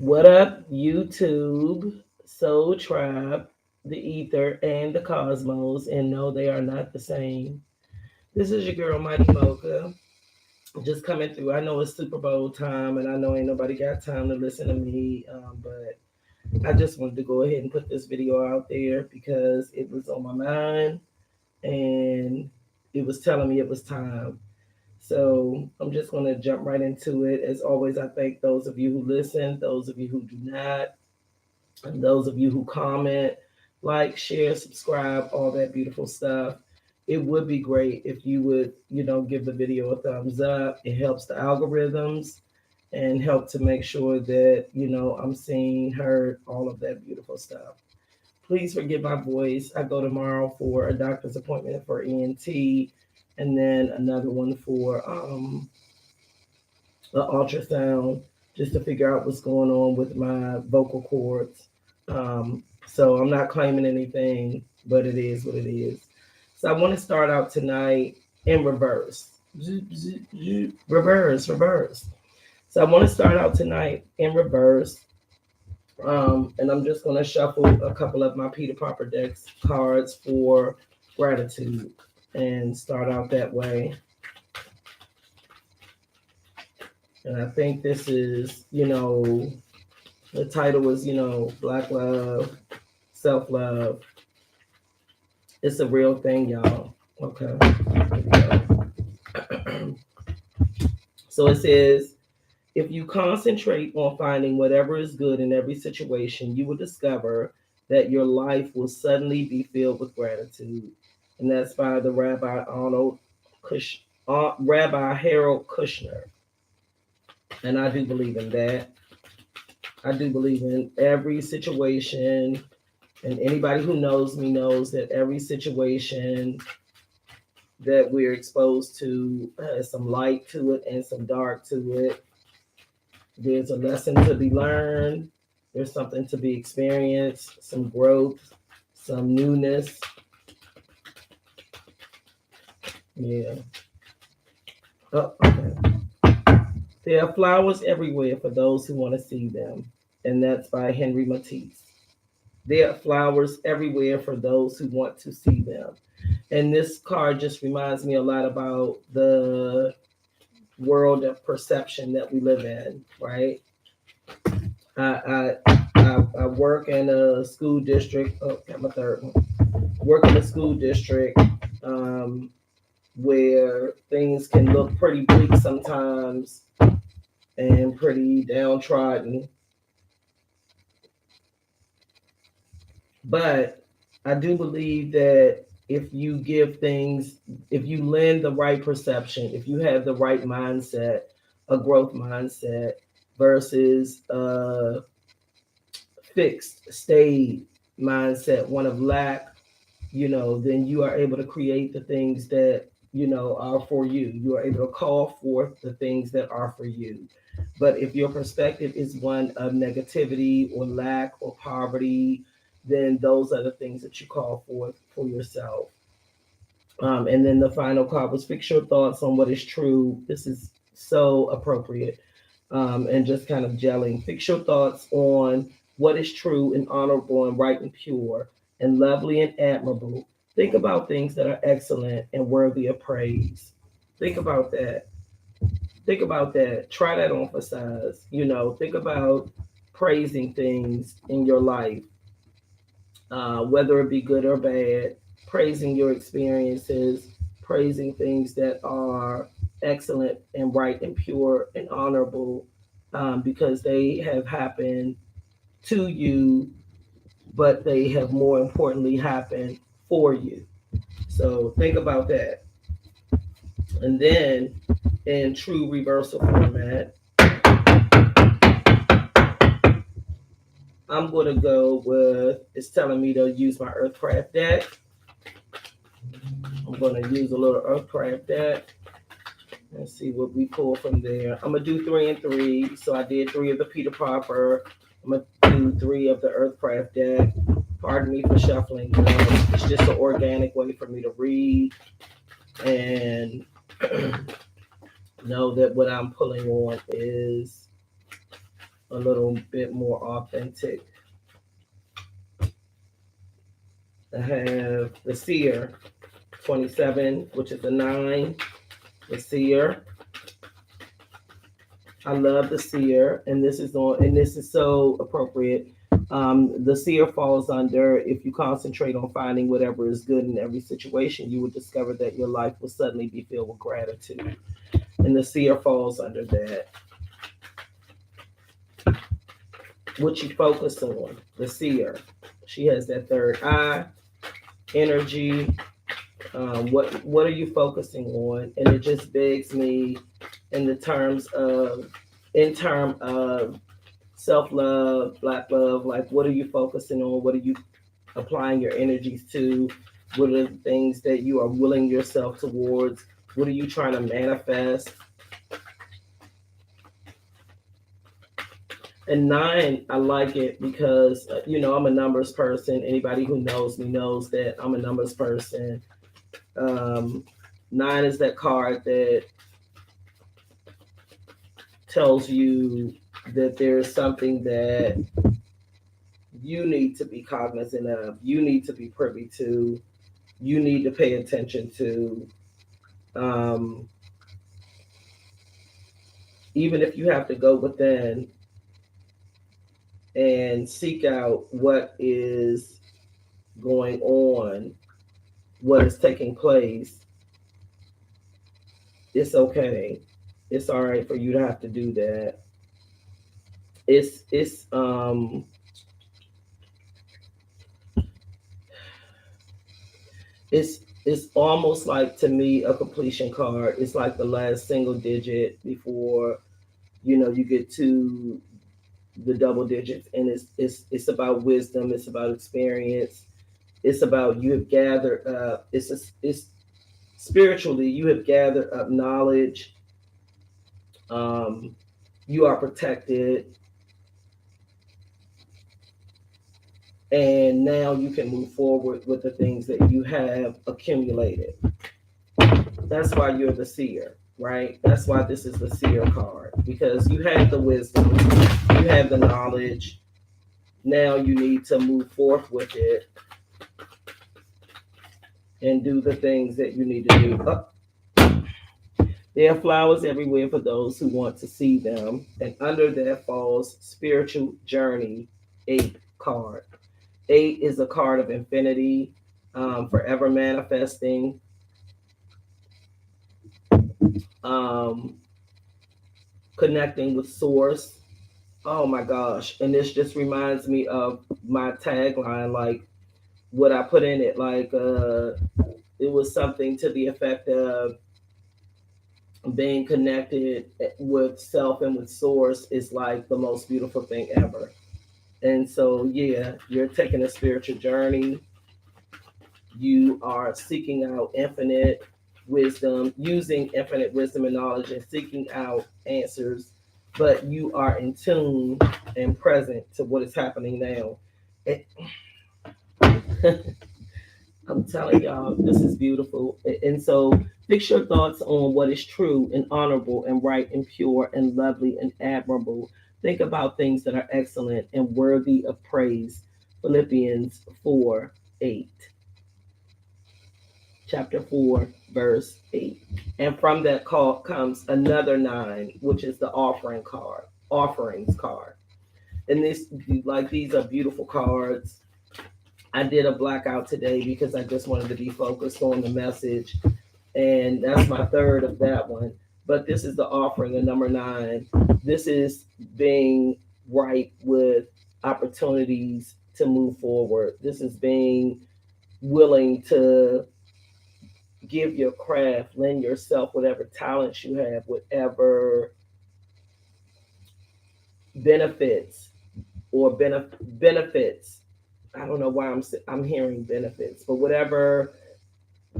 What up, YouTube, Soul Tribe, the Ether, and the Cosmos? And no, they are not the same. This is your girl, Mighty Mocha, just coming through. I know it's Super Bowl time, and I know ain't nobody got time to listen to me, but I just wanted to go ahead and put this video out there because it was on my mind and it was telling me it was time. So I'm just going to jump right into it. As always, I thank those of you who listen, those of you who do not, and those of you who comment, like, share, subscribe, all that beautiful stuff. It would be great if you would, give the video a thumbs up. It helps the algorithms and help to make sure that, I'm seen, heard, all of that beautiful stuff. Please forgive my voice. I go tomorrow for a doctor's appointment for ENT and then another one for the ultrasound just to figure out what's going on with my vocal cords. So I'm not claiming anything, but it is what it is. So I want to start out tonight in reverse. Reverse, reverse. So I want to start out tonight in reverse. And I'm just going to shuffle a couple of my Peter Popper decks cards for gratitude and start out that way. And I think this is, the title is, Black Love, Self Love. It's a real thing, y'all. Okay. So it says, if you concentrate on finding whatever is good in every situation, you will discover that your life will suddenly be filled with gratitude. And that's by the Rabbi Harold Kushner. And I do believe in that. I do believe in every situation, and anybody who knows me knows that every situation that we're exposed to has some light to it and some dark to it. There's a lesson to be learned. There's something to be experienced, some growth, some newness. Yeah. Oh, okay. There are flowers everywhere for those who want to see them. And that's by Henry Matisse. There are flowers everywhere for those who want to see them. And this card just reminds me a lot about the world of perception that we live in, right? I work in a school district. Oh, got my third one. Work in a school district where things can look pretty bleak sometimes and pretty downtrodden. But I do believe that if you lend the right perception, if you have the right mindset, a growth mindset versus a fixed, stayed mindset, one of lack, then you are able to create the things that, are for you. You are able to call forth the things that are for you. But if your perspective is one of negativity or lack or poverty, then those are the things that you call forth for yourself. And then the final card was fix your thoughts on what is true. This is so appropriate, and just kind of gelling. Fix your thoughts on what is true and honorable and right and pure and lovely and admirable. Think about things that are excellent and worthy of praise. Think about that. Think about that. Try that on for size. Think about praising things in your life, whether it be good or bad, praising your experiences, praising things that are excellent and right and pure and honorable, because they have happened to you, but they have more importantly happened for you. So think about that. And then in true reversal format, I'm going to go with, it's telling me to use my Earthcraft deck. I'm going to use a little Earthcraft deck and see what we pull from there. I'm going to do 3 and 3. So I did 3 of the Peter Popper. I'm going to do 3 of the Earthcraft deck. Pardon me for shuffling. It's just an organic way for me to read and know that what I'm pulling on is a little bit more authentic. I have the Seer 27, which is a 9. The Seer. I love the Seer, and this is so appropriate. The Seer falls under, if you concentrate on finding whatever is good in every situation, you will discover that your life will suddenly be filled with gratitude. And the Seer falls under that. What you focus on, the Seer. She has that third eye, energy. What are you focusing on? And it just begs me in the terms of in term of self love, black love. Like, what are you focusing on? What are you applying your energies to? What are the things that you are willing yourself towards? What are you trying to manifest? And 9, I like it because I'm a numbers person. Anybody who knows me knows that I'm a numbers person. um, 9 is that card that tells you that there's something that you need to be cognizant of, you need to be privy to, you need to pay attention to. um, Even if you have to go within and seek out what is going on, what is taking place, it's okay. It's all right for you to have to do that. It's almost like, to me, a completion card. It's like the last single digit before you get to the double digits, and it's about wisdom. It's about experience. It's about, you have gathered up. It's spiritually, you have gathered up knowledge. Um, you are protected, and now you can move forward with the things that you have accumulated. That's why you're the Seer, right? That's why this is the Seer card, because you have the wisdom, you have the knowledge. Now you need to move forth with it and do the things that you need to do. There are flowers everywhere for those who want to see them. And under that falls Spiritual Journey 8 card. 8 is a card of infinity, forever manifesting, um, connecting with source. Oh my gosh. And this just reminds me of my tagline, like what I put in it. Like, it was something to the effect of, being connected with self and with source is like the most beautiful thing ever. And so, yeah, you're taking a spiritual journey. You are seeking out infinite wisdom, using infinite wisdom and knowledge, and seeking out answers. But you are in tune and present to what is happening now. It, I'm telling y'all, this is beautiful. And so, fix your thoughts on what is true and honorable and right and pure and lovely and admirable. Think about things that are excellent and worthy of praise. Philippians 4:8. Chapter 4, verse 8. And from that call comes another 9, which is the offerings card. And these are beautiful cards. I did a blackout today because I just wanted to be focused on the message. And that's my third of that one. But this is the offering, the number 9. This is being right with opportunities to move forward. This is being willing to give your craft, lend yourself whatever talents you have, whatever benefits or benefits. I don't know why I'm hearing benefits, but whatever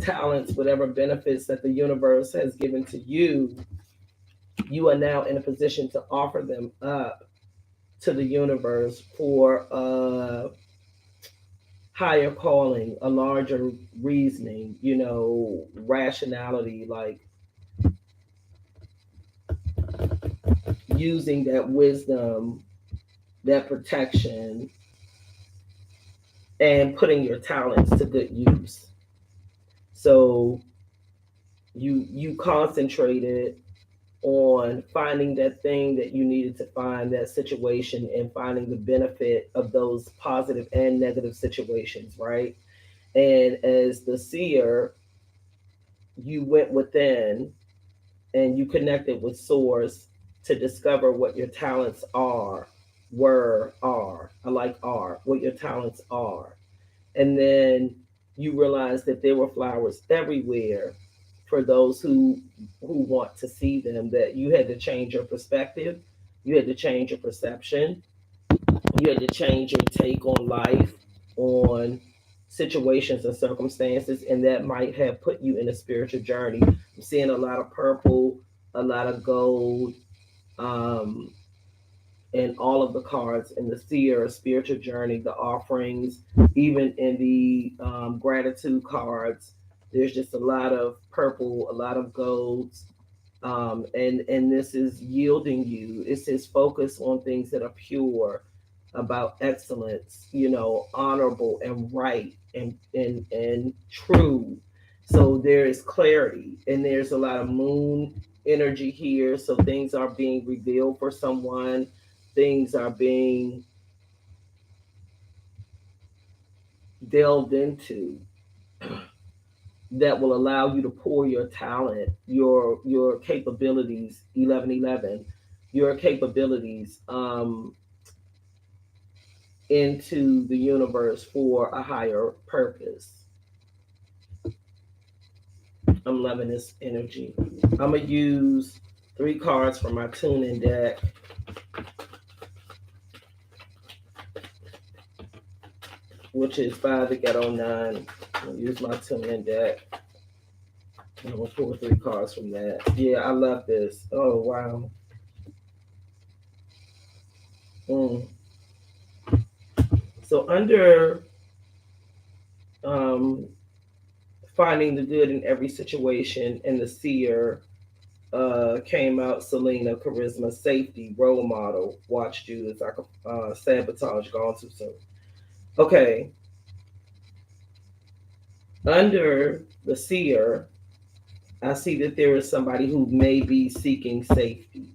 talents, whatever benefits that the universe has given to you, you are now in a position to offer them up to the universe for a higher calling, a larger reasoning, rationality, like using that wisdom that protection, and putting your talents to good use. So you concentrated on finding that thing that you needed to find, that situation, and finding the benefit of those positive and negative situations, right? And as the seer, you went within and you connected with source to discover what your talents I like are, what your talents are. And then you realize that there were flowers everywhere for those who want to see them, that you had to change your perspective, you had to change your perception, you had to change your take on life, on situations and circumstances, and that might have put you in a spiritual journey. I'm seeing a lot of purple, a lot of gold, um, and all of the cards in the seer spiritual journey, the offerings, even in the gratitude cards. There's just a lot of purple, a lot of golds, and this is yielding you. It says focus on things that are pure, about excellence, honorable and right and true. So there is clarity, and there's a lot of moon energy here. So things are being revealed for someone, things are being delved into that will allow you to pour your talent, your capabilities, 1111, your capabilities into the universe for a higher purpose. I'm loving this energy. I'm gonna use 3 cards from my tuning deck. Which is 5 to get on 9. I'm gonna use my tuning deck. I'm gonna pull 3 cards from that. Yeah, I love this. Oh wow. Mm. So under um, finding the good in every situation, and the seer came out Selena, charisma, safety, role model, watch Judas, I could sabotage, gone too soon. Okay, under the seer, I see that there is somebody who may be seeking safety,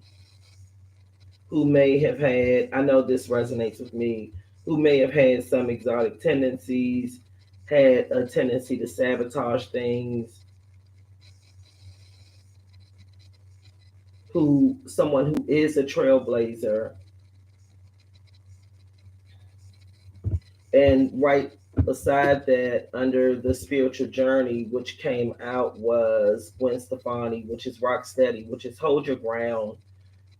who may have had, I know this resonates with me, who may have had some exotic tendencies, had a tendency to sabotage things, who someone who is a trailblazer, and right beside that, under the spiritual journey, which came out, was Gwen Stefani, which is rock steady, which is hold your ground.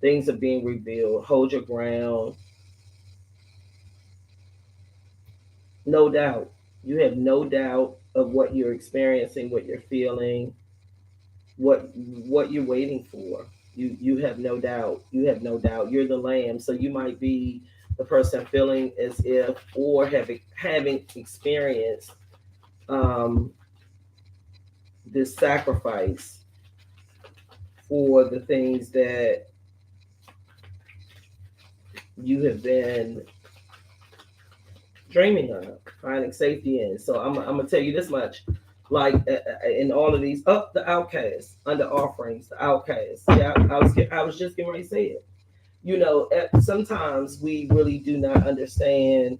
Things are being revealed. Hold your ground. No doubt. You have no doubt of what you're experiencing, what you're feeling, what you're waiting for. You have no doubt. You have no doubt. You're the lamb. So you might be the person feeling as if, or having experienced um, this sacrifice for the things that you have been dreaming of, finding safety in. So I'm gonna tell you this much, like in all of these, the outcasts, under offerings, the outcasts. Yeah, I was just getting ready to say it. Sometimes we really do not understand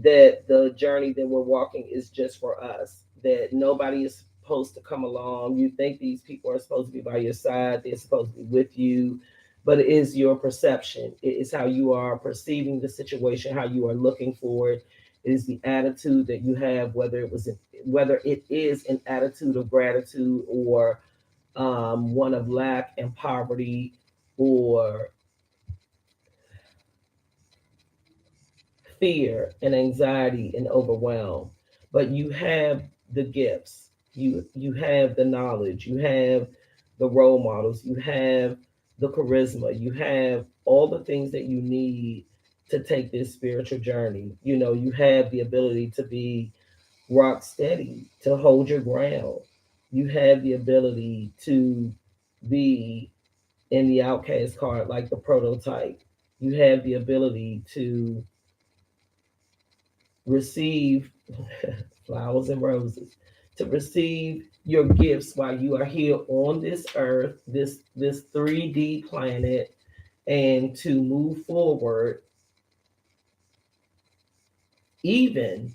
that the journey that we're walking is just for us. That nobody is supposed to come along. You think these people are supposed to be by your side, they're supposed to be with you, but it is your perception. It is how you are perceiving the situation, how you are looking for it. It is the attitude that you have, whether it is an attitude of gratitude, or one of lack and poverty, or fear and anxiety and overwhelm. But you have the gifts, you have the knowledge, you have the role models, you have the charisma, you have all the things that you need to take this spiritual journey. You have the ability to be rock steady, to hold your ground. You have the ability to be in the outcast card, like the prototype. You have the ability to receive flowers and roses, to receive your gifts while you are here on this earth, this 3D planet, and to move forward, even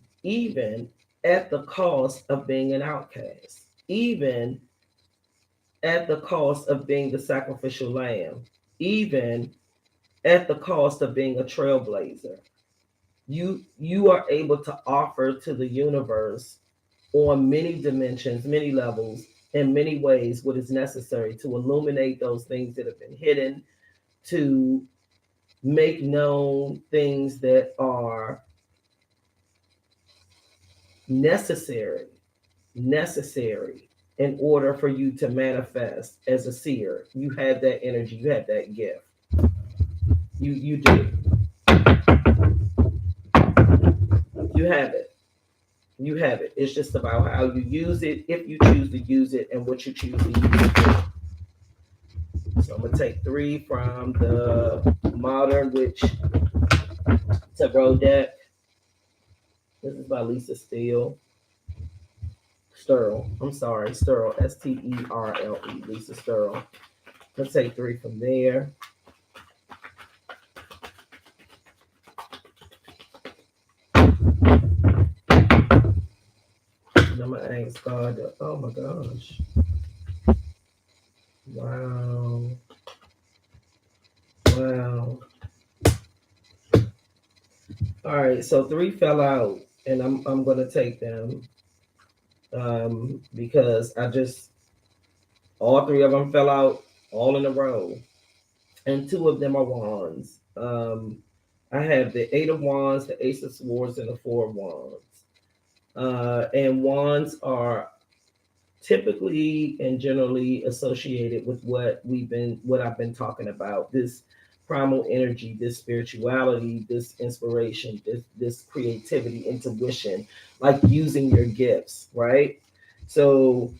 at the cost of being an outcast, even at the cost of being the sacrificial lamb, even at the cost of being a trailblazer. You are able to offer to the universe on many dimensions, many levels, in many ways what is necessary to illuminate those things that have been hidden, to make known things that are necessary necessary in order for you to manifest as a seer. You have that energy, you have that gift. You do. You have it. You have it. It's just about how you use it, if you choose to use it, and what you choose to use it for. So I'm gonna take 3 from the Modern Witch Tarot deck. This is by Lisa Sterle. I'm sorry, Sterle. Sterle. Lisa Sterle. Let's take 3 from there. And I'm gonna ask God. Oh my gosh! Wow! Wow! All right, so 3 fell out, and I'm gonna take them because I just all 3 of them fell out all in a row, and 2 of them are wands. I have the 8 of Wands, the Ace of Swords, and the 4 of Wands. And wands are typically and generally associated with what I've been talking about, this primal energy, this spirituality, this inspiration, this creativity, intuition, like using your gifts, right? So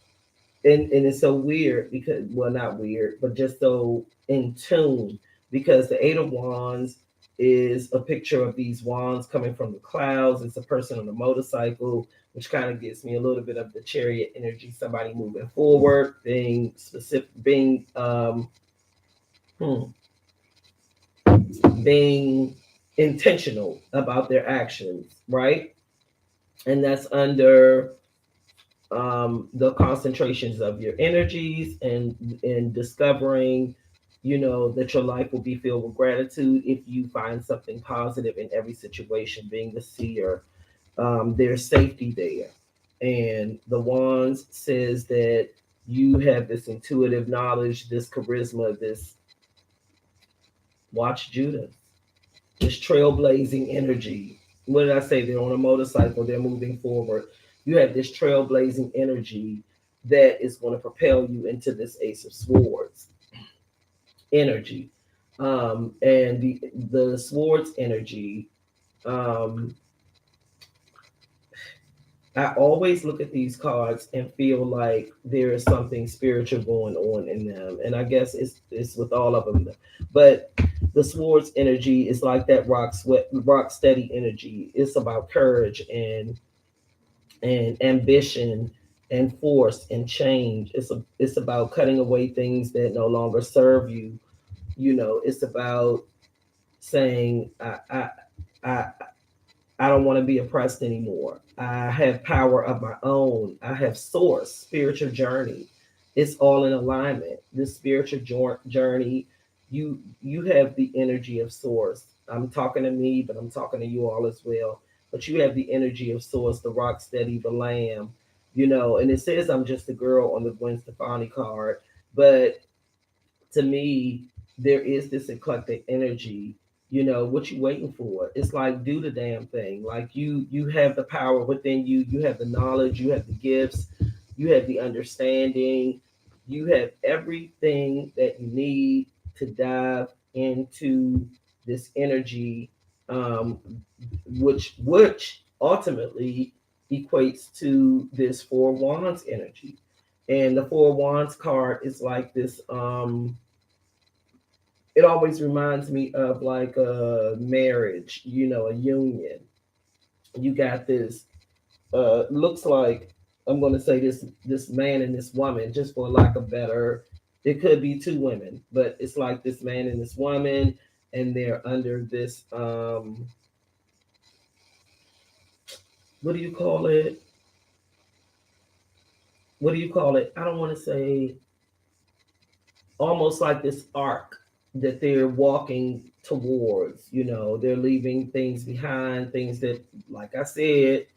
and it's so weird because, well, not weird, but just so in tune, because the 8 of Wands is a picture of these wands coming from the clouds. It's a person on a motorcycle, which kind of gives me a little bit of the chariot energy, somebody moving forward, being specific, hmm, being intentional about their actions, right? And that's under the concentrations of your energies, and discovering, that your life will be filled with gratitude if you find something positive in every situation. Being the seer, there's safety there. And the wands says that you have this intuitive knowledge, this charisma, this, watch Judah, this trailblazing energy. What did I say? They're on a motorcycle, they're moving forward. You have this trailblazing energy that is going to propel you into this Ace of Swords energy. And the Swords energy, um, I always look at these cards and feel like there is something spiritual going on in them, and I guess it's with all of them. But the Swords energy is like that rock steady energy. It's about courage and ambition and force and change. It's about cutting away things that no longer serve you. It's about saying I I don't want to be oppressed anymore. I have power of my own. I have source, spiritual journey. It's all in alignment. This spiritual journey, you have the energy of source. I'm talking to me, but I'm talking to you all as well. But you have the energy of source, the rock steady, the lamb, and it says I'm just a girl on the Gwen Stefani card. But to me, there is this eclectic energy. What you waiting for? It's like, do the damn thing. Like, you have the power within you. You have the knowledge. You have the gifts. You have the understanding. You have everything that you need to dive into this energy, um, which ultimately equates to this 4 wands energy. And the 4 wands card is like this, it always reminds me of like a marriage, a union. You got this looks like, I'm going to say this man and this woman, just for lack of better, it could be two women, but it's like this man and this woman, and they're under this what do you call it? What do you call it? I don't want to say, almost like this arc that they're walking towards. They're leaving things behind, things that, like I said,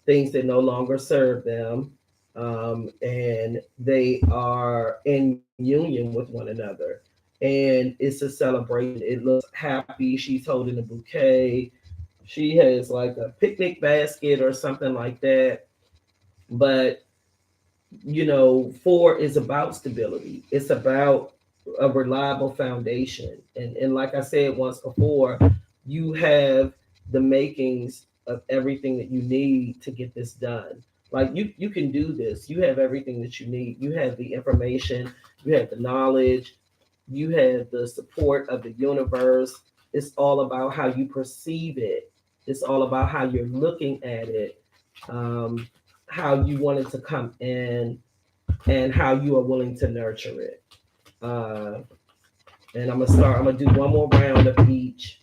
things that no longer serve them. And they are in union with one another. And it's a celebration. It looks happy. She's holding a bouquet. She has like a picnic basket or something like that. But, four is about stability. It's about a reliable foundation. And like I said once before, you have the makings of everything that you need to get this done. Like you can do this. You have everything that you need. You have the information, you have the knowledge, you have the support of the universe. It's all about how you perceive it. It's all about how you're looking at it, um, how you want it to come in, and how you are willing to nurture it. Uh, and I'm gonna do one more round of each,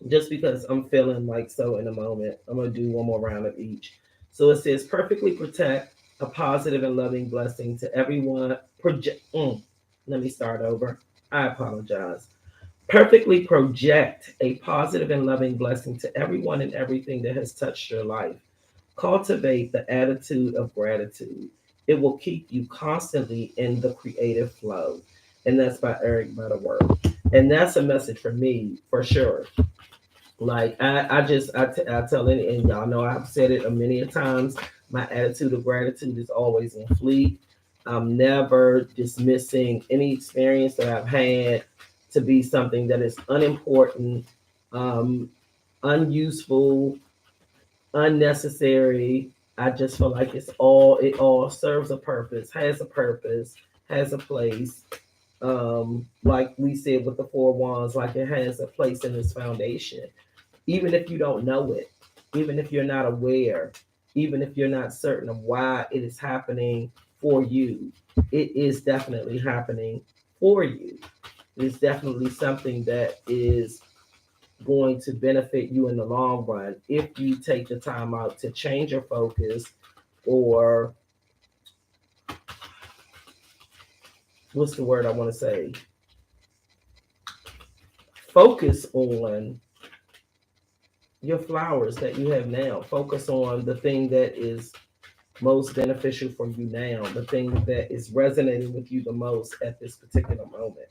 just because I'm feeling like so in a moment. I'm gonna do one more round of each. So it says perfectly protect a positive and loving blessing to everyone. Let me start over. I apologize. Perfectly project a positive and loving blessing to everyone and everything that has touched your life. Cultivate the attitude of gratitude. It will keep you constantly in the creative flow. And that's by Eric Butterworth. And that's a message for me, for sure. Like I tell it, and y'all know I've said it a many a times. My attitude of gratitude is always in fleet. I'm never dismissing any experience that I've had to be something that is unimportant, um, unuseful, unnecessary. I just feel like it all serves a purpose, has a place. Like we said with the four wands, like it has a place in this foundation. Even if you don't know it, even if you're not aware, even if you're not certain of why it is happening for you, it is definitely happening for you. It is definitely something that is going to benefit you in the long run if you take the time out to change your focus, or what's the word I want to say? Focus on your flowers that you have now. Focus on the thing that is most beneficial for you now, the thing that is resonating with you the most at this particular moment.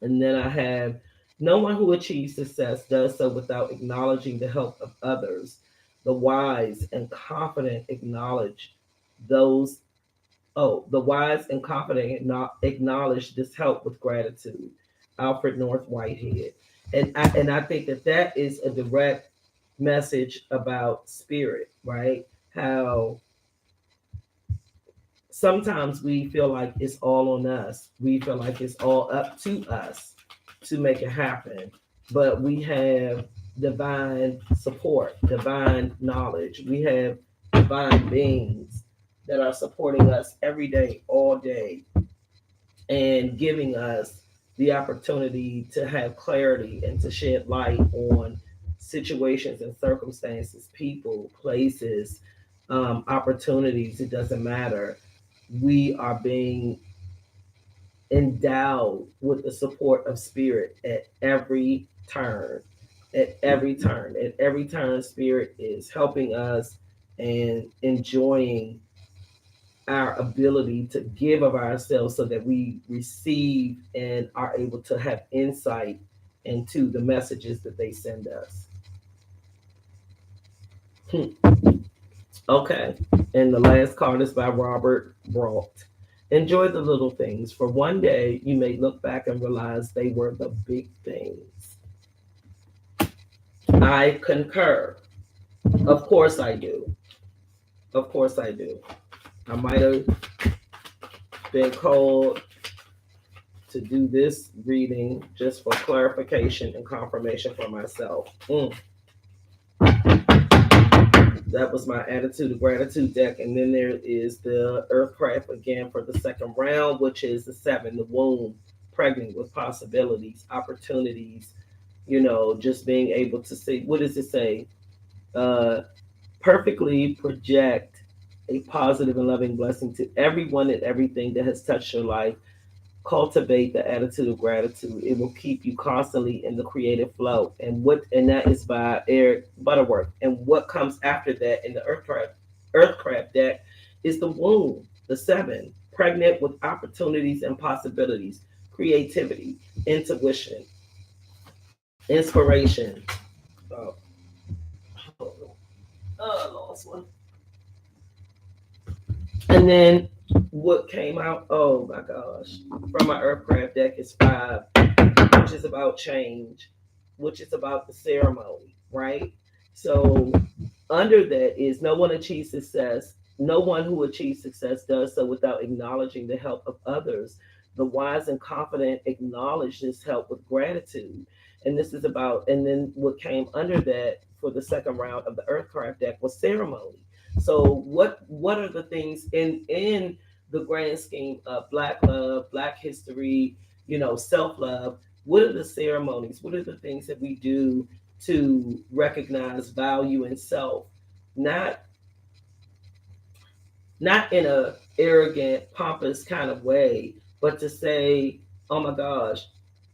And then I have, no one who achieves success does so without acknowledging the help of others. The wise and confident acknowledge those. Oh, the wise and confident acknowledge this help with gratitude. Alfred North Whitehead. And I think that that is a direct message about spirit, right? How sometimes we feel like it's all on us. We feel like it's all up to us to make it happen. But we have divine support, divine knowledge. We have divine beings that are supporting us every day, all day, and giving us the opportunity to have clarity and to shed light on situations and circumstances, people, places, opportunities. It doesn't matter. We are being endowed with the support of spirit at every turn. At every turn, spirit is helping us and enjoying our ability to give of ourselves so that we receive and are able to have insight into the messages that they send us. Okay. And the last card is by Robert Brault. Enjoy the little things, for one day you may look back and realize they were the big things. I concur. Of course I do. Of course I do. I might have been called to do this reading just for clarification and confirmation for myself. That was my attitude of gratitude deck. And then there is the Earthcraft again for the second round, which is the 7, the womb, pregnant with possibilities, opportunities, just being able to see, what does it say? Perfectly project a positive and loving blessing to everyone and everything that has touched your life. Cultivate the attitude of gratitude. It will keep you constantly in the creative flow. And that is by Eric Butterworth. And what comes after that in the Earthcraft deck is the womb, the 7, pregnant with opportunities and possibilities, creativity, intuition, inspiration. Oh, I lost one. And then what came out, oh my gosh, from my Earthcraft deck is 5, which is about change, which is about the ceremony, right? So under that is no one achieves success. No one who achieves success does so without acknowledging the help of others. The wise and confident acknowledge this help with gratitude. And this is about, and then what came under that for the second round of the Earthcraft deck was ceremony. So what are the things in the grand scheme of Black love, Black history, self love? What are the ceremonies? What are the things that we do to recognize value in self? Not not in a arrogant, pompous kind of way, but to say, "Oh my gosh,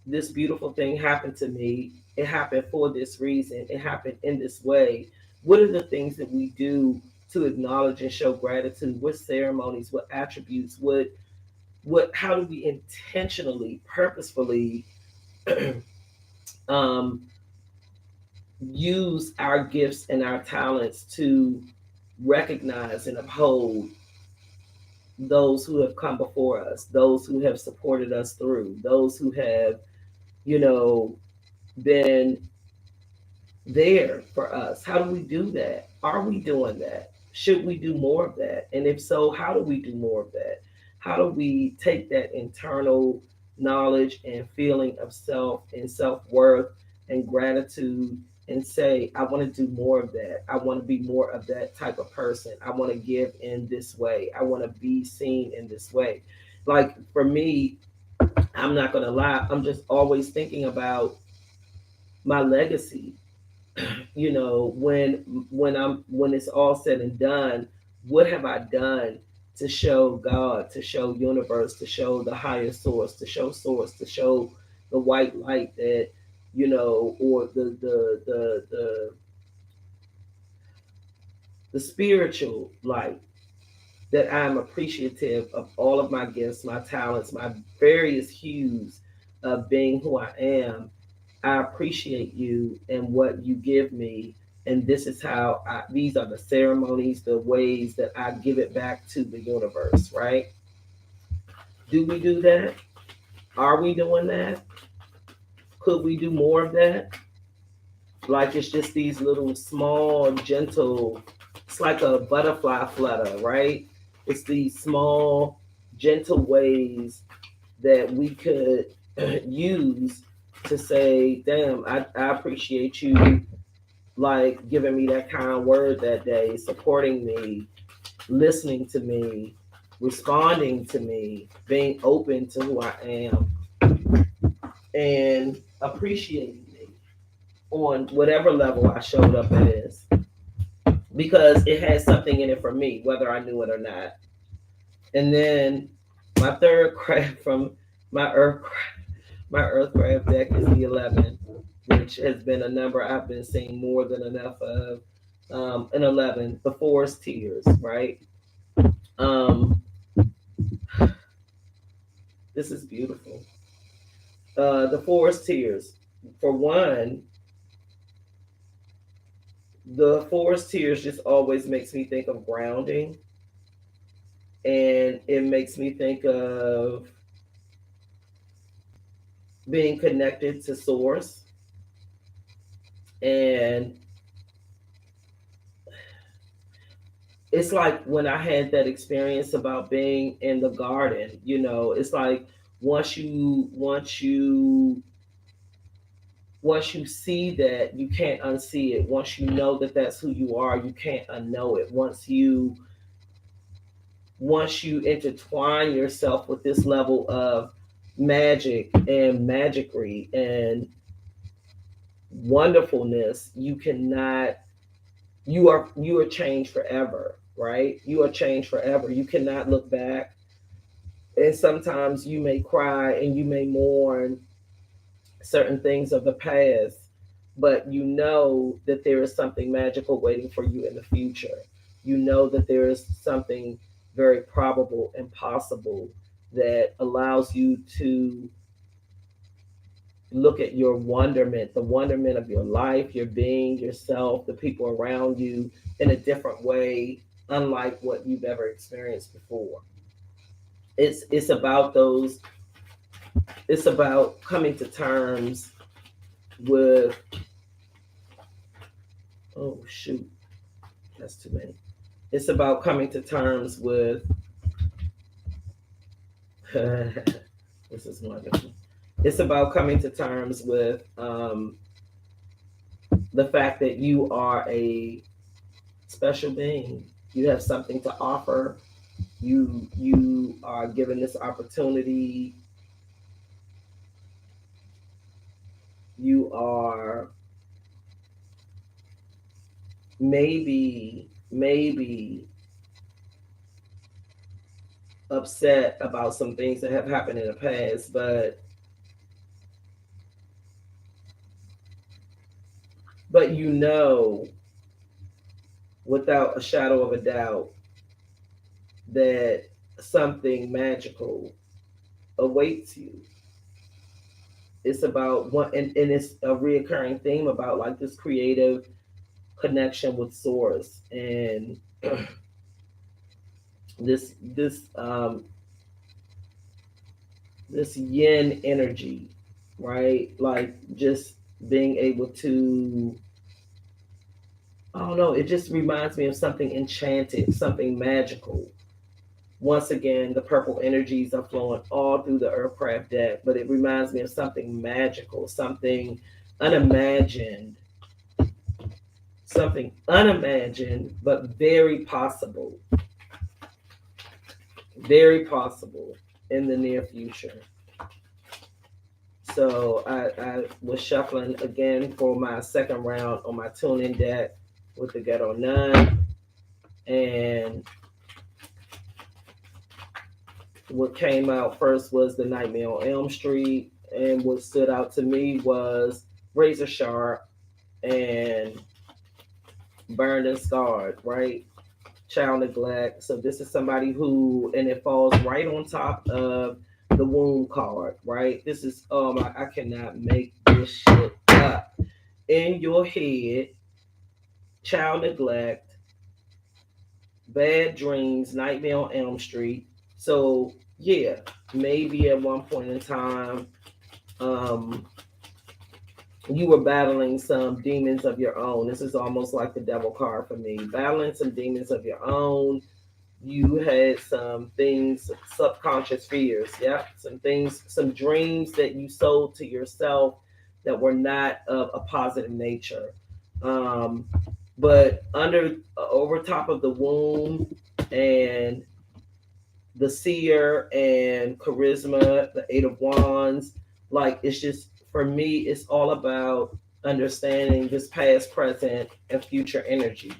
this beautiful thing happened to me. It happened for this reason. It happened in this way." What are the things that we do to acknowledge and show gratitude? What ceremonies? What attributes? What? How do we intentionally, purposefully um, use our gifts and our talents to recognize and uphold those who have come before us, those who have supported us through, those who have, you know, been there for us? How do we do that? Are we doing that? Should we do more of that? And if so, how do we do more of that? How do we take that internal knowledge and feeling of self and self worth and gratitude and say, I want to do more of that. I want to be more of that type of person. I want to give in this way. I want to be seen in this way. Like for me, I'm not going to lie, I'm just always thinking about my legacy. When it's all said and done, what have I done to show God, to show universe, to show the higher source, to show the white light that, or the spiritual light, that I'm appreciative of all of my gifts, my talents, my various hues of being who I am. I appreciate you and what you give me. And this is how these are the ceremonies, the ways that I give it back to the universe, right? Do we do that? Are we doing that? Could we do more of that? Like it's just these little small, gentle, it's like a butterfly flutter, right? It's these small, gentle ways that we could use to say, damn, I appreciate you, like giving me that kind word that day, supporting me, listening to me, responding to me, being open to who I am, and appreciating me on whatever level I showed up as, because it had something in it for me, whether I knew it or not. And then my third craft from my Earthcraft deck is the 11, which has been a number I've been seeing more than enough of. An 11, the forest tears, right? Um, this is beautiful. The forest tears. For one, the forest tears just always makes me think of grounding, and it makes me think of being connected to source. And it's like when I had that experience about being in the garden, it's like once you see that, you can't unsee it. Once you know that that's who you are, you can't unknow it. Once you intertwine yourself with this level of magic and magicry and wonderfulness, you are changed forever, right? You are changed forever. You cannot look back. And sometimes you may cry and you may mourn certain things of the past, but you know that there is something magical waiting for you in the future. You know that there is something very probable and possible that allows you to look at your wonderment, the wonderment of your life, your being, yourself, the people around you in a different way, unlike what you've ever experienced before. It's about those. It's about coming to terms with. Oh shoot, that's too many. It's about coming to terms with. This is wonderful. It's about coming to terms with the fact that you are a special being. You have something to offer. You are given this opportunity. You are maybe upset about some things that have happened in the past, but you know without a shadow of a doubt that something magical awaits you. It's about one, and it's a reoccurring theme about like this creative connection with source and this this yin energy, right? Like just being able to, I don't know, it just reminds me of something enchanted, something magical. Once again, the purple energies are flowing all through the Earthcraft deck, but it reminds me of something magical, unimagined, something unimagined, but very possible in the near future. So I was shuffling again for my second round on my tuning deck with the Ghetto Nun. And what came out first was The Nightmare on Elm Street. And what stood out to me was Razor Sharp and Burned and Scarred, right? Child neglect. So this is somebody who, and it falls right on top of the womb card, right? This is, oh my, I cannot make this shit up. In your head, child neglect, bad dreams, Nightmare on Elm Street. So yeah, maybe at one point in time, um, you were battling some demons of your own. This is almost like the devil card for me. Battling some demons of your own. You had some things, subconscious fears, yeah, some things, some dreams that you sold to yourself that were not of a positive nature. Um, but over top of the womb and the seer and charisma, the eight of wands, like it's just for me, it's all about understanding this past, present, and future energy.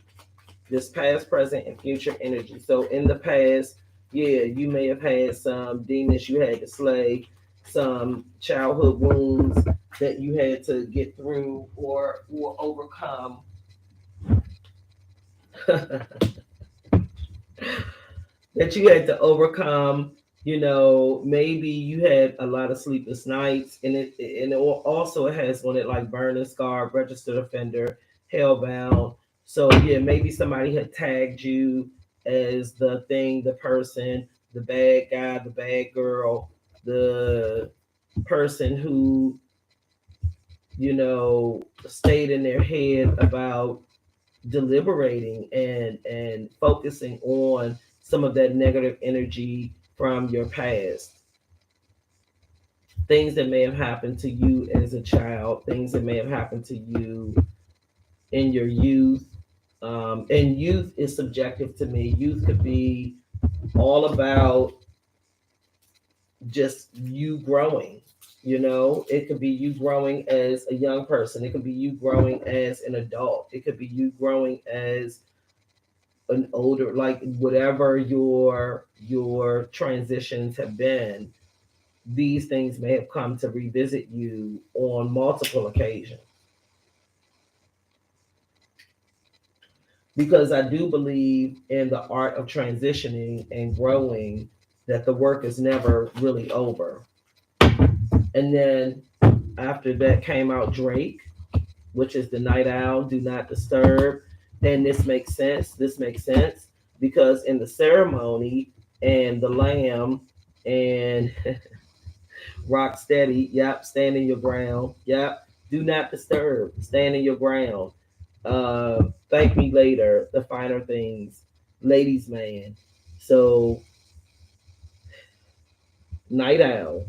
This past, present, and future energy. So in the past, yeah, you may have had some demons you had to slay, some childhood wounds that you had to get through or overcome. That you had to overcome. Maybe you had a lot of sleepless nights, and it also it has on it like burning scar, registered offender, hellbound. So yeah, maybe somebody had tagged you as the thing, the person, the bad guy, the bad girl, the person who stayed in their head about deliberating and focusing on some of that negative energy from your past. things that may have happened to you as a child, things that may have happened to you in your youth. And youth is subjective to me. Youth could be all about just you growing. It could be you growing as a young person. It could be you growing as an adult. It could be you growing as an older, like whatever your transitions have been. These things may have come to revisit you on multiple occasions. Because I do believe in the art of transitioning and growing, that the work is never really over. And then after that came out Drake, which is the Night Owl, Do Not Disturb. And this makes sense. This makes sense because in the ceremony and the lamb and rock steady, yep, stand in your ground, yep, do not disturb, stand in your ground. Thank me later, the finer things, ladies man. So Night Owl,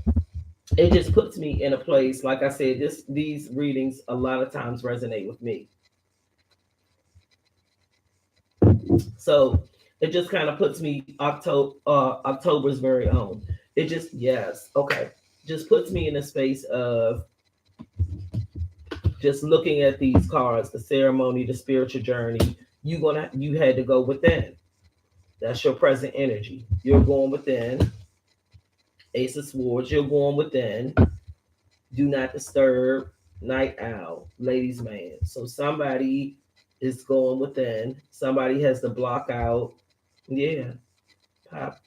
it just puts me in a place. Like I said, these readings a lot of times resonate with me. So it just kind of puts me October's very own. It just, yes, okay, just puts me in a space of just looking at these cards, the ceremony, the spiritual journey. You had to go within. That's your present energy. You're going within. Ace of Swords, you're going within. Do not disturb. Night Owl, ladies man. So somebody is going within. Somebody has to block out. Yeah.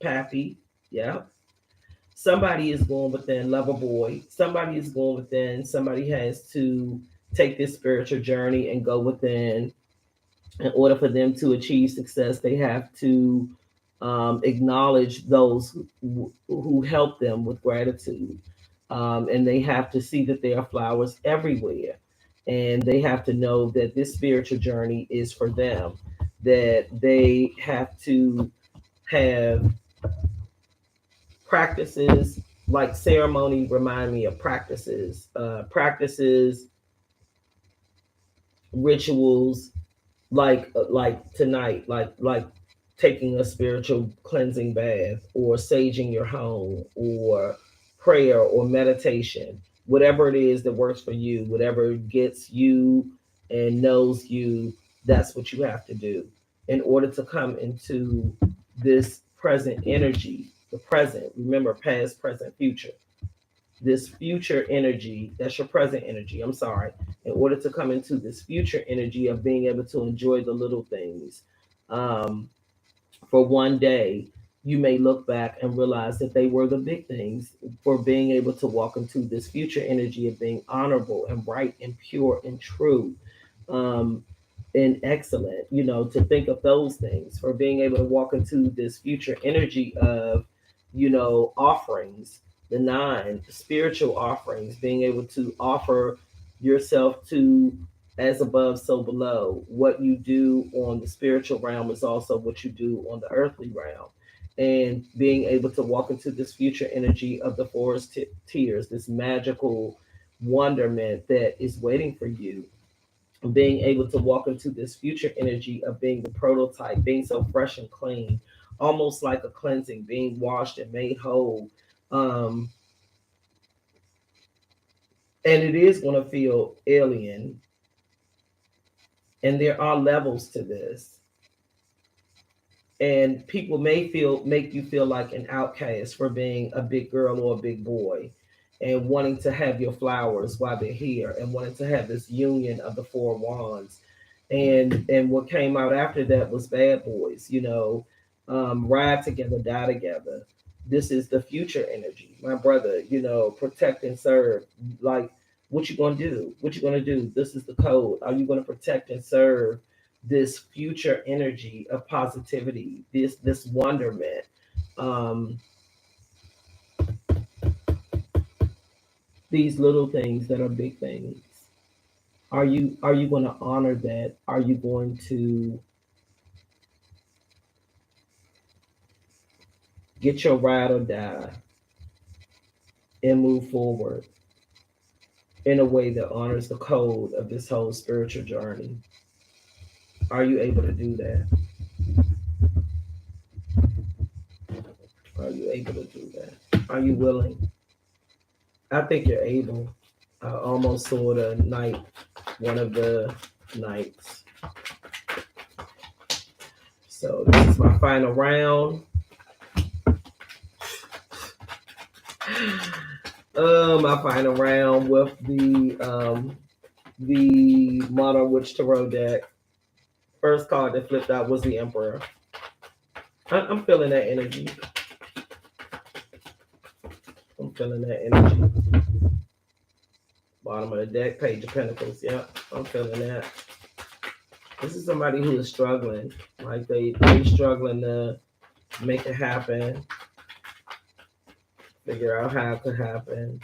Pappy. Yeah. Somebody is going within, lover boy. Somebody is going within. Somebody has to take this spiritual journey and go within. In order for them to achieve success, they have to acknowledge those who help them with gratitude. And they have to see that there are flowers everywhere. And they have to know that this spiritual journey is for them, that they have to have practices. Like ceremony remind me of practices, rituals, like tonight, like taking a spiritual cleansing bath, or saging your home, or prayer or meditation, whatever it is that works for you, whatever gets you and knows you. That's what you have to do in order to come into this present energy. The present, remember, past, present, future. This future energy, that's your present energy, I'm sorry. In order to come into this future energy of being able to enjoy the little things, um, for one day, you may look back and realize that they were the big things. For being able to walk into this future energy of being honorable and right and pure and true, um, and excellent, to think of those things. For being able to walk into this future energy of, offerings, the nine spiritual offerings, being able to offer yourself to, as above, so below. What you do on the spiritual realm is also what you do on the earthly realm. And being able to walk into this future energy of the forest tears, this magical wonderment that is waiting for you. Being able to walk into this future energy of being the prototype, being so fresh and clean, almost like a cleansing, being washed and made whole. Um, and it is going to feel alien. And there are levels to this. And people may make you feel like an outcast for being a big girl or a big boy, and wanting to have your flowers while they're here, and wanting to have this union of the four wands. And what came out after that was Bad Boys, ride together, die together. This is the future energy, my brother. Protect and serve. Like, what you gonna do? What you gonna do? This is the code. Are you gonna protect and serve this future energy of positivity, this wonderment? Um, these little things that are big things. Are you going to honor that? Are you going to get your ride or die? and move forward in a way that honors the code of this whole spiritual journey? Are you able to do that? Are you able to do that? Are you willing? I think you're able. I almost saw the knight, one of the knights. So this is my final round. My final round with the Modern Witch Tarot deck. First card that flipped out was the Emperor. I'm feeling that energy. I'm feeling that energy. Bottom of the deck, Page of Pentacles. Yep, I'm feeling that. This is somebody who is struggling. Like they struggling to make it happen. Figure out how it could happen.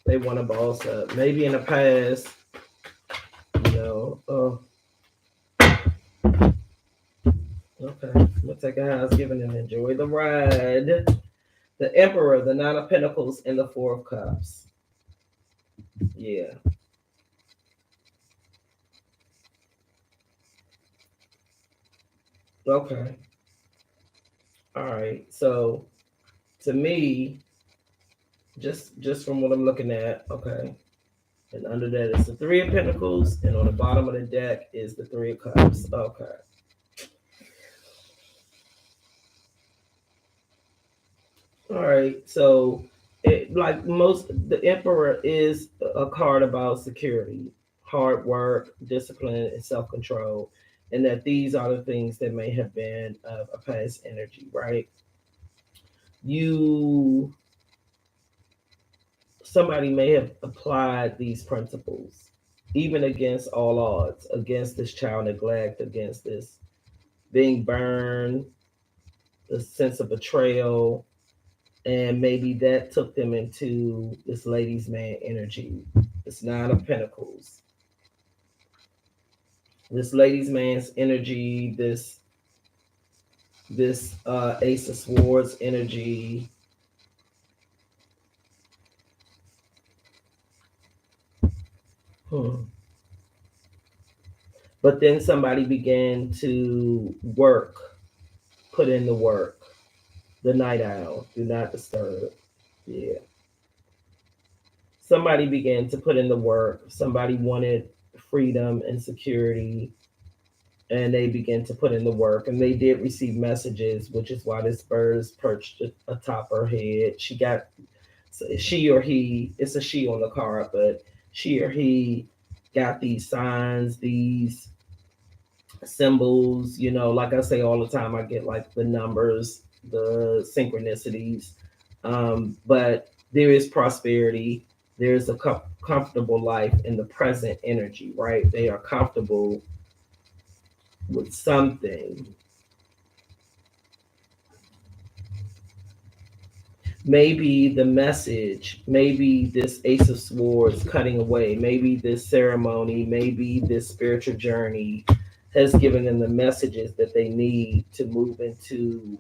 They want to boss up. Maybe in the past, okay. We'll take a house giving and enjoy the ride. The Emperor, the Nine of Pentacles, and the Four of Cups. Yeah. Okay. All right. So to me, just from what I'm looking at, okay. And under that is the Three of Pentacles, and on the bottom of the deck is the Three of Cups. Okay. All right. So the Emperor is a card about security, hard work, discipline, and self-control, and that these are the things that may have been a past energy, right? Somebody may have applied these principles, even against all odds, against this child neglect, against this being burned, the sense of betrayal, and maybe that took them into this ladies' man energy, this Nine of Pentacles, this ladies' man's energy, this Ace of Swords energy. But then somebody began to put in the work. The Night Owl, do not disturb. Yeah. Somebody began to put in the work. Somebody wanted freedom and security, and they began to put in the work. And they did receive messages, which is why this bird is perched atop her head. She or he, it's a she on the card, but she or he got these signs, these symbols, like I say all the time, I get like the numbers, the synchronicities. But there is prosperity. There's a comfortable life in the present energy, right? They are comfortable with something. Maybe the message, maybe this Ace of Swords cutting away, maybe this ceremony, maybe this spiritual journey has given them the messages that they need to move into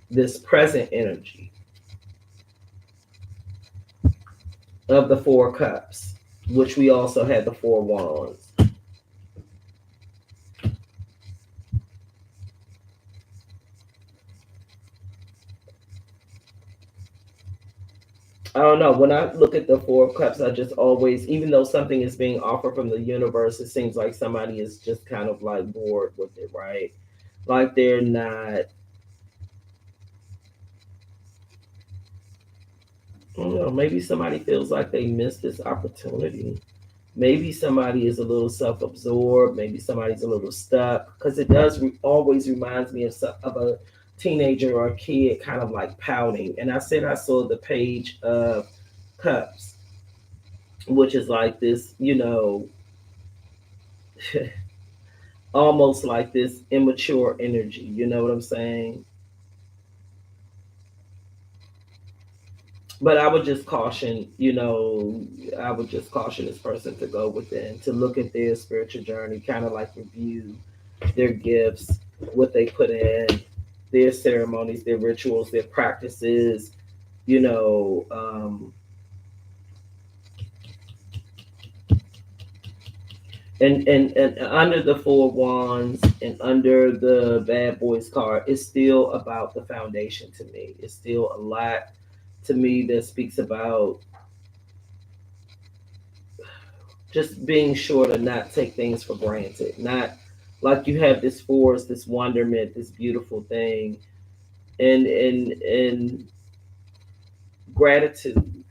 this present energy of the Four Cups, which we also had the Four Wands. I don't know. When I look at the Four of Cups, I just always, even though something is being offered from the universe, it seems like somebody is just kind of like bored with it, right? Like they're not. I don't know. Maybe somebody feels like they missed this opportunity. Maybe somebody is a little self-absorbed. Maybe somebody's a little stuck, because it does always reminds me of a teenager or a kid kind of like pouting. And I said I saw the Page of Cups, which is like this, almost like this immature energy. You know what I'm saying? But I would just caution, this person to go within, to look at their spiritual journey, kind of like review their gifts, what they put in, their ceremonies, their rituals, their practices, you know, and under the Four Wands and under the Bad Boys card, it's still about the foundation to me. It's still a lot to me that speaks about just being sure to not take things for granted. Not like you have this force, this wonderment, this beautiful thing, and gratitude.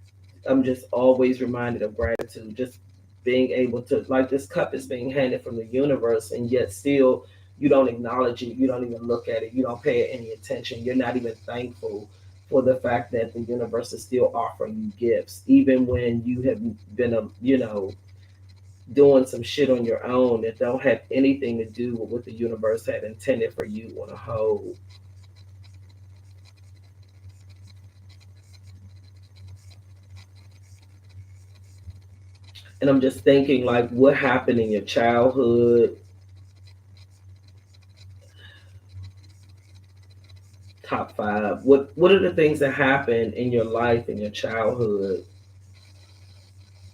I'm just always reminded of gratitude. Just being able to, like, this cup is being handed from the universe, and yet still you don't acknowledge it. You don't even look at it. You don't pay it any attention. You're not even thankful for the fact that the universe is still offering you gifts, even when you have been doing some shit on your own that don't have anything to do with what the universe had intended for you on a whole. And I'm just thinking, like, what happened in your childhood? Top five. What are the things that happened in your life in your childhood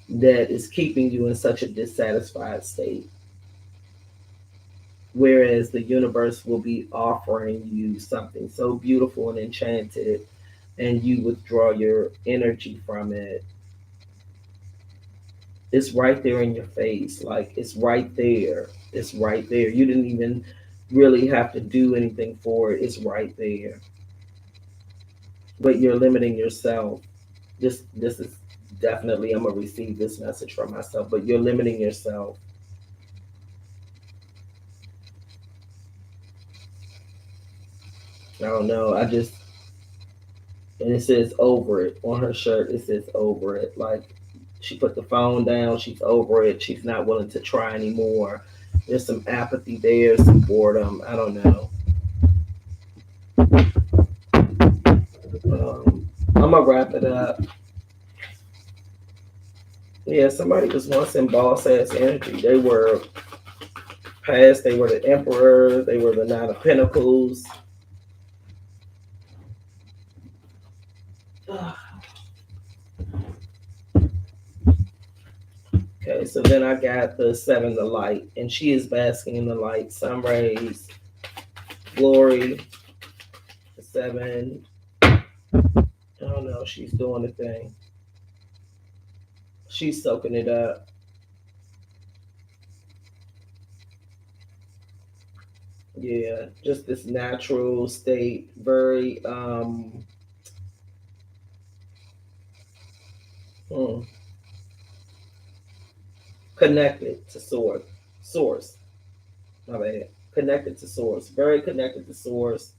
that is keeping you in such a dissatisfied state? Whereas the universe will be offering you something so beautiful and enchanted, and you withdraw your energy from it. It's right there in your face. Like, it's right there. It's right there. You didn't even really have to do anything for it. It's right there. But you're limiting yourself. This is definitely, I'm gonna receive this message from myself, but you're limiting yourself. I don't know. I just, and it says over it on her shirt. It says over it. Like, she put the phone down. She's over it. She's not willing to try anymore. There's some apathy there, some boredom. I don't know. I'm gonna wrap it up. Yeah, somebody was once in boss ass energy. They were past. They were the emperor. They were the Nine of Pentacles. Okay, so then I got the Seven, the light, and she is basking in the light, sun rays, glory. The Seven, I don't know, she's doing the thing. She's soaking it up. Yeah, just this natural state, very hmm, connected to source. My bad. Connected to source. Very connected to source.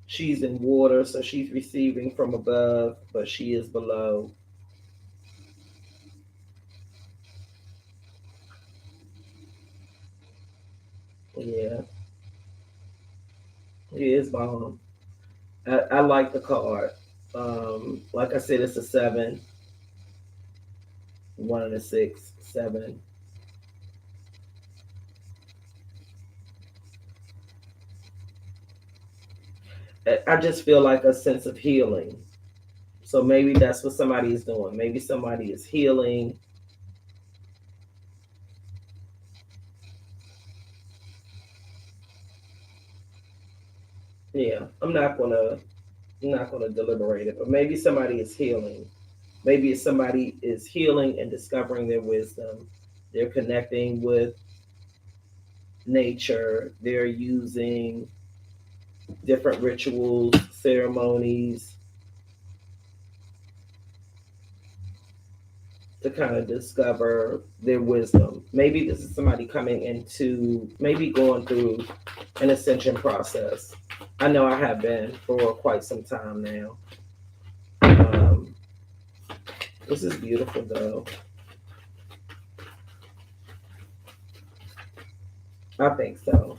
She's in water, so she's receiving from above, but she is below. Yeah, he is bomb. I like the card. Like I said, it's a seven, one and a six, seven. I just feel like a sense of healing. So maybe that's what somebody is doing. Maybe somebody is healing. Yeah, I'm not gonna deliberate it, but maybe somebody is healing. Maybe it's somebody is healing and discovering their wisdom. They're connecting with nature. They're using different rituals, ceremonies to kind of discover their wisdom. Maybe this is somebody coming into, maybe going through an ascension process. I know I have been for quite some time now. Um, this is beautiful though. I think so.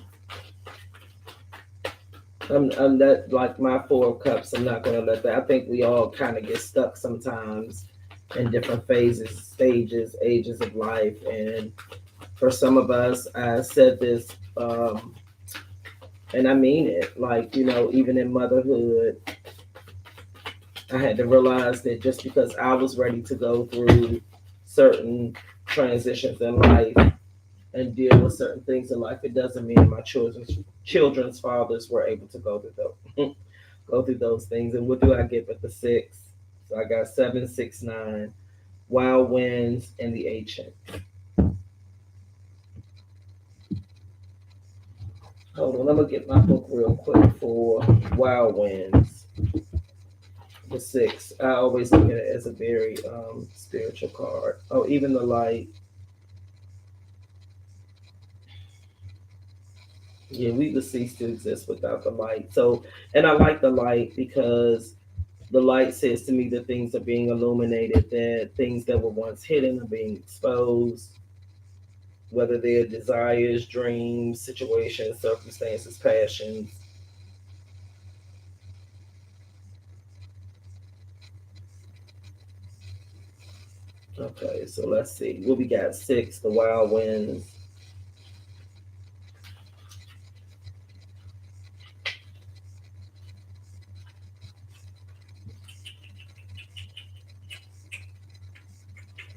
I'm that, like my Four of Cups. I'm not gonna let that. I think we all kind of get stuck sometimes in different phases, stages, ages of life, and for some of us, I said this And I mean it. Like, even in motherhood, I had to realize that just because I was ready to go through certain transitions in life and deal with certain things in life, it doesn't mean my children's fathers were able to go through those things. And what do I get with the six? So I got 769, Wild Winds, and the Ancient. Hold on, I'm gonna get my book real quick for Wild Winds. The six. I always look at it as a very spiritual card. Oh, even the light. Yeah, we would cease to exist without the light. So, and I like the light because the light says to me that things are being illuminated, that things that were once hidden are being exposed, whether they're desires, dreams, situations, circumstances, passions. Okay, so let's see. What we got? Six, the wild winds.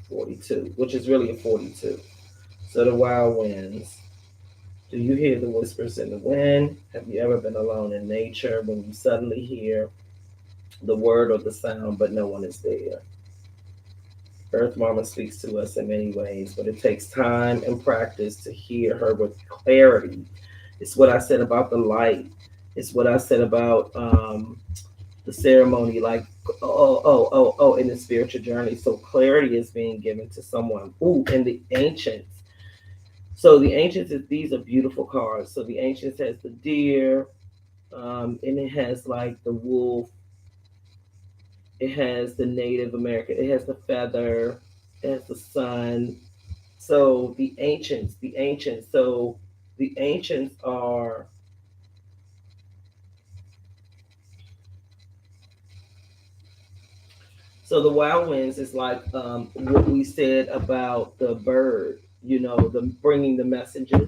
42, which is really a 42. So the wild winds. Do you hear the whispers in the wind? Have you ever been alone in nature when you suddenly hear the word or the sound, but no one is there? Earth Mama speaks to us in many ways, but it takes time and practice to hear her with clarity. It's what I said about the light. It's what I said about the ceremony, like, in the spiritual journey. So clarity is being given to someone. Ooh, and the ancients. So the ancients, these are beautiful cards. So the ancients has the deer, and it has like the wolf. It has the Native American. It has the feather. It has the sun. So the ancients are. So the wild winds is like what we said about the bird. The bringing the messages,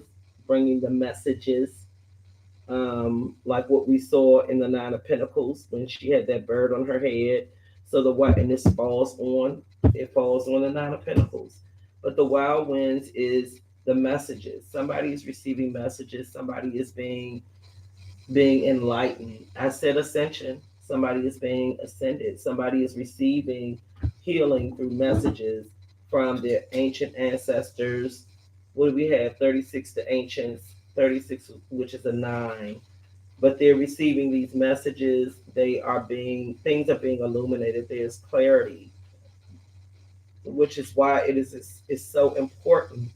like what we saw in the Nine of Pentacles when she had that bird on her head. So the white and this falls on the Nine of Pentacles. But the wild winds is the messages. Somebody is receiving messages. Somebody is being enlightened. I said ascension. Somebody is being ascended. Somebody is receiving healing through messages from their ancient ancestors. What do we have? 36 to ancients, 36, which is a nine. But they're receiving these messages. Things are being illuminated. There's clarity, which is why it's so important.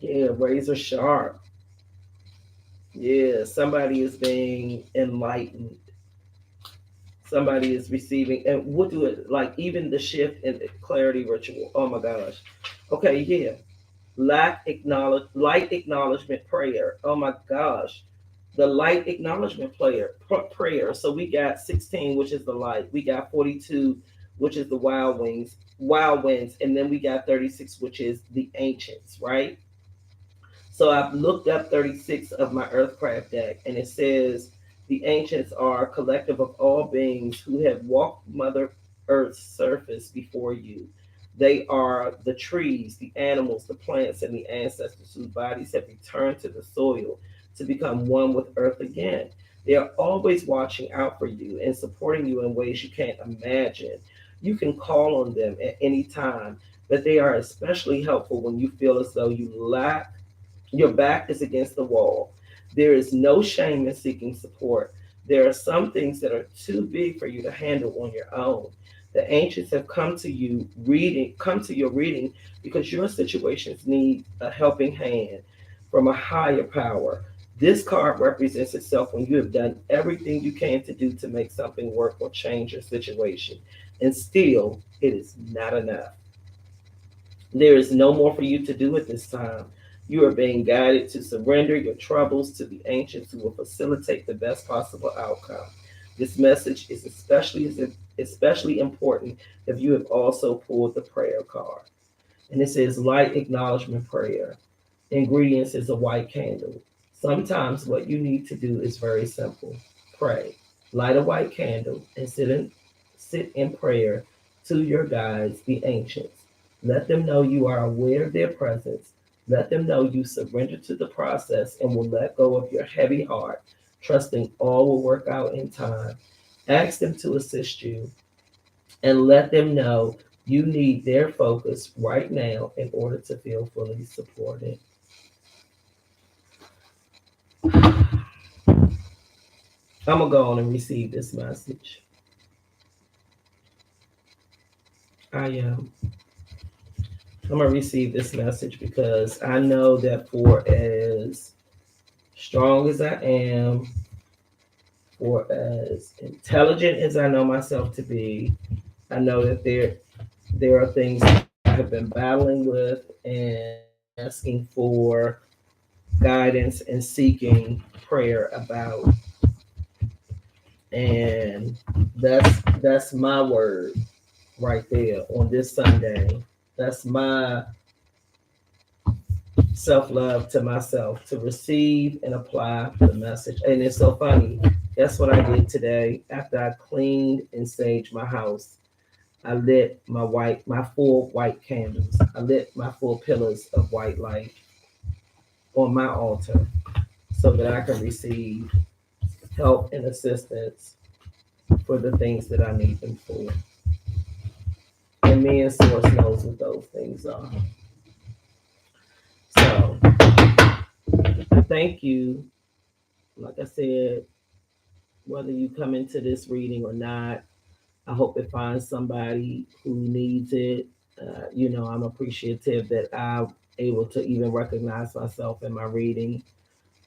Yeah, razor sharp. Yeah, somebody is being enlightened. Somebody is receiving, and we'll do it like even the shift in the clarity ritual. Oh my gosh. Okay, yeah. Light acknowledgement prayer. Oh my gosh. The light acknowledgement prayer. So we got 16, which is the light. We got 42, which is the wild winds, and then we got 36, which is the ancients, right? So I've looked up 36 of my Earthcraft deck, and it says the ancients are a collective of all beings who have walked Mother Earth's surface before you. They are the trees, the animals, the plants, and the ancestors whose bodies have returned to the soil to become one with Earth again. They are always watching out for you and supporting you in ways you can't imagine. You can call on them at any time, but they are especially helpful when you feel as though your back is against the wall. There is no shame in seeking support. There are some things that are too big for you to handle on your own. The ancients have come to your reading because your situations need a helping hand from a higher power. This card represents itself when you have done everything you can to do to make something work or change your situation, and still it is not enough. There is no more for you to do at this time. You are being guided to surrender your troubles to the ancients who will facilitate the best possible outcome. This message is especially important if you have also pulled the prayer card. And it says light acknowledgement prayer. Ingredients is a white candle. Sometimes what you need to do is very simple. Pray. Light a white candle and sit in prayer to your guides, the ancients. Let them know you are aware of their presence. Let them know you surrender to the process and will let go of your heavy heart, trusting all will work out in time. Ask them to assist you and let them know you need their focus right now in order to feel fully supported. I'm gonna go on and receive this message. I am. I'm gonna receive this message because I know that for as strong as I am, for as intelligent as I know myself to be, I know that there are things that I have been battling with and asking for guidance and seeking prayer about. And that's my word right there on this Sunday. That's my self love to myself to receive and apply the message. And it's so funny. That's what I did today after I cleaned and saged my house. I lit my full white candles. I lit my full pillars of white light on my altar so that I can receive help and assistance for the things that I need them for. And me and Source knows what those things are. So thank you. Like I said, whether you come into this reading or not, I hope it finds somebody who needs it. I'm appreciative that I'm able to even recognize myself in my reading.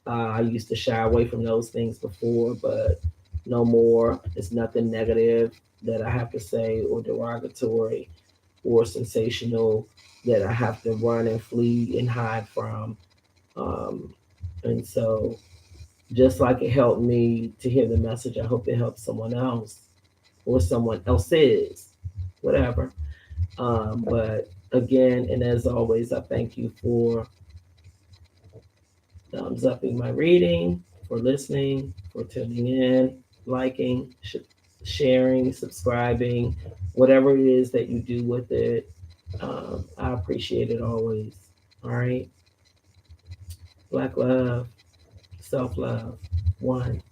I used to shy away from those things before, but no more. It's nothing negative that I have to say or derogatory or sensational that I have to run and flee and hide from. Um, and so, just like it helped me to hear the message, I hope it helps someone else or someone else's, whatever. But again, and as always, I thank you for thumbs upping my reading, for listening, for tuning in, liking, sharing, subscribing, whatever it is that you do with it. I appreciate it always. All right. Black love, self love. One.